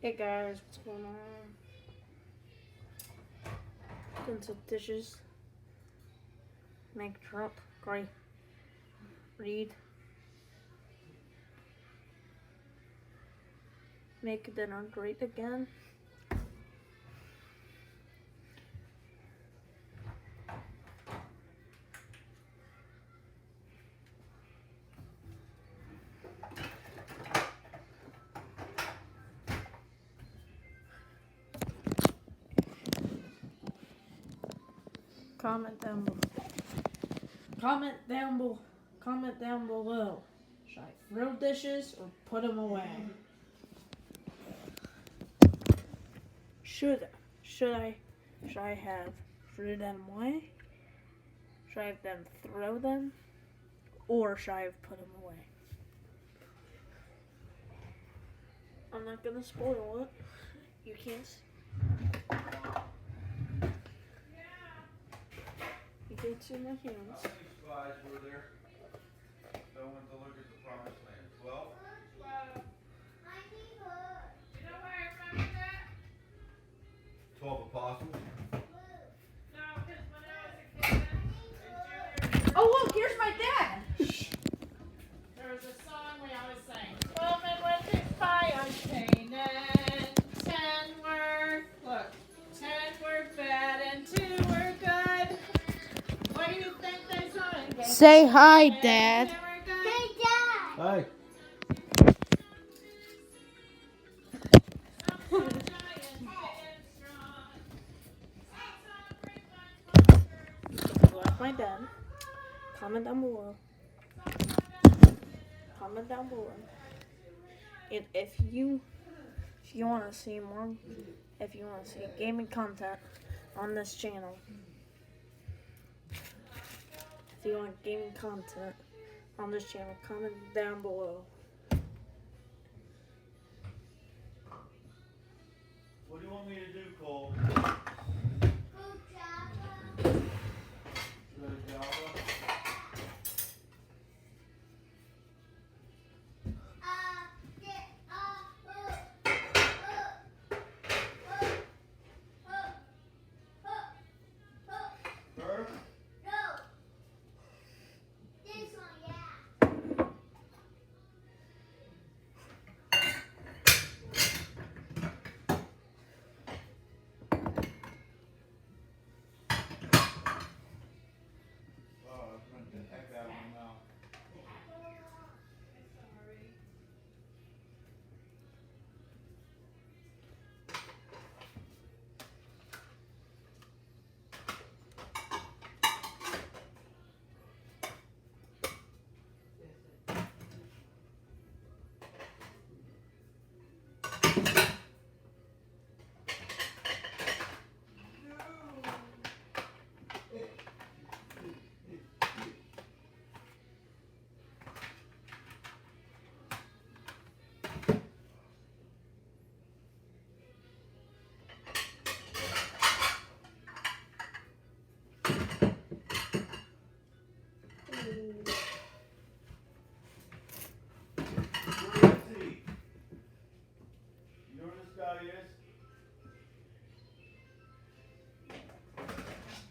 Hey guys, what's going on? Doing some dishes. Make Trump great. Read. Make dinner great again. Comment down below. Comment down below. Should I throw dishes or put them away? Should I have threw them away? Should I have them throw them? Or should I have put them away? I'm not gonna spoil it. You can't. You can't see my hands. How many spies were there that went to look at the promised land? 12? 12. You know why I remember that? 12 apostles? No, because when I was a kid in junior Oh look, here's my dad. there was a song we always sang. 12 men went to spy on Canaan. 10 were, look, 10 were bad and 2 were good. What do you think they saw in Canaan? Say hi, Dad. Hey, Dad. Hi. Like my dad. Comment down below. Comment down below. And if you want to see more, if you want to see gaming content on this channel, if you want gaming content on this channel, comment down below. What do you want me to do, Cole? Should I Java? Her? Oh, that's meant the heck out of my mouth. Where is he? You know where this guy is?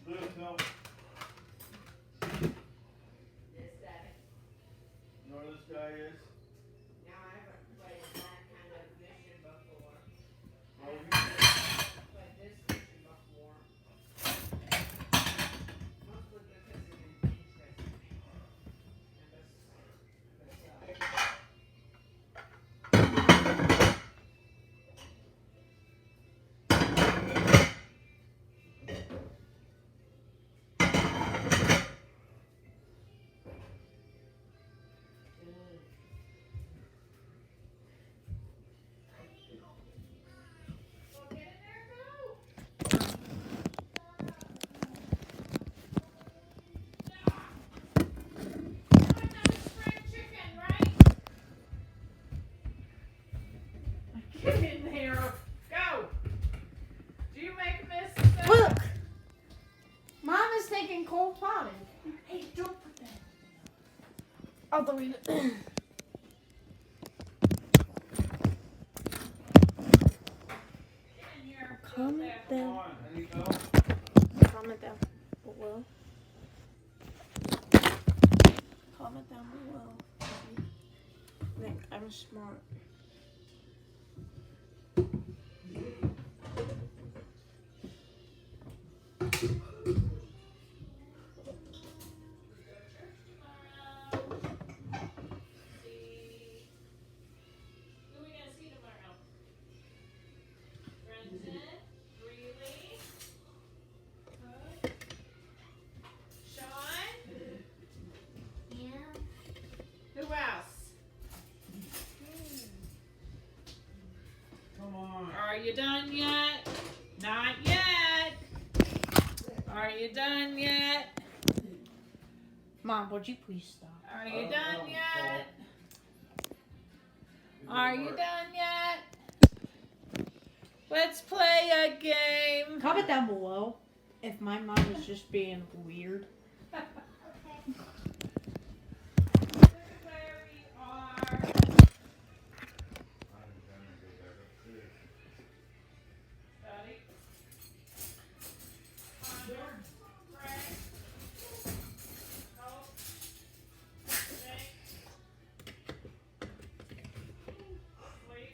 Luke, no. Yes, Daddy. You know where this guy is? Now I haven't played that kind of mission before. Well, you- Played this mission before. Mostly because it interests me. Well, get in there, go. Spring chicken, right? Get in there. Go. Do you make Miss? Look, Mom is taking cold potting. Hey, don't put that. I'll delete it. Comment Come down. on, any help? Comment down below. Comment down below. If you think I'm smart. See. Who are we gonna see tomorrow? Brendan, Greeley, Hook, Sean. Who else? Come on. Are you done yet? Not yet. Are you done yet? Mom, would you please stop? Are you done yet? Are you done yet? Let's play a game. Comment down below if my mom is just being weird. Where we are. Study. Connor, Frank, Hope, Jake, Sleep.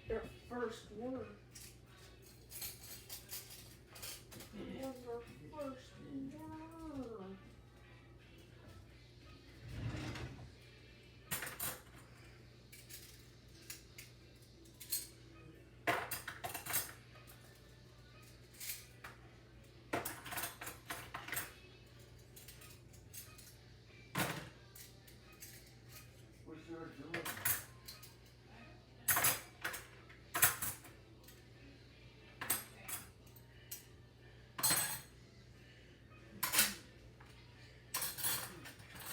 Their first word. What was their first word? What's your doing?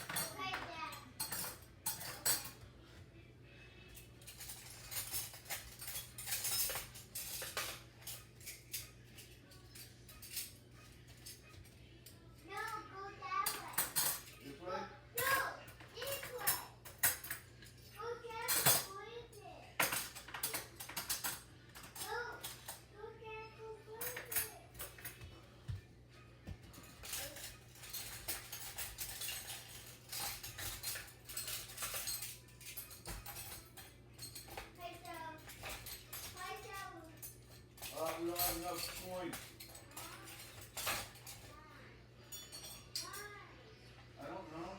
This way? We don't have enough coins. I don't know.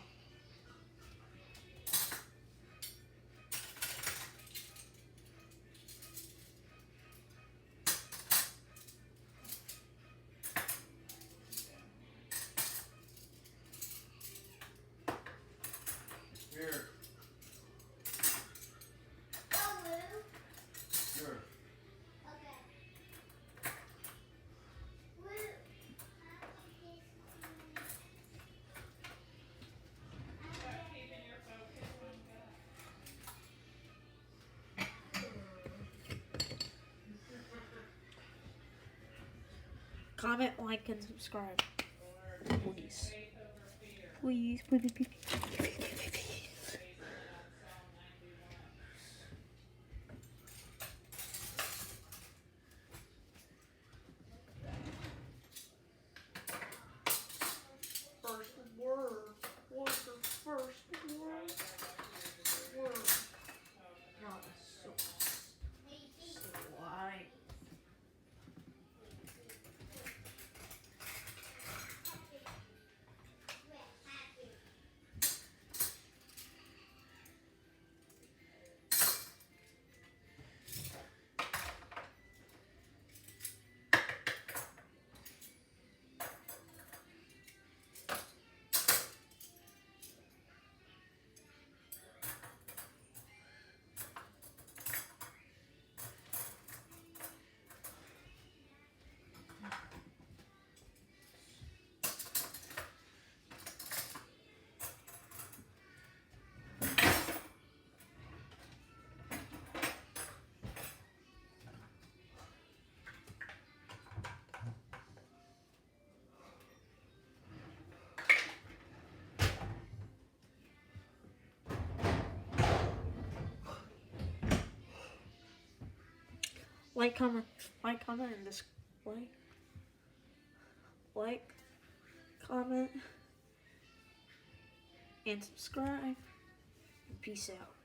Here. Here. Keeping your focus on God. Comment, like, and subscribe. Or Please. faith over fear. Please, please, please, please. Based on Psalm 91. First word. What's the first word? Word. God, that's so slime. Like, comment, and like, comment, and subscribe. Peace out.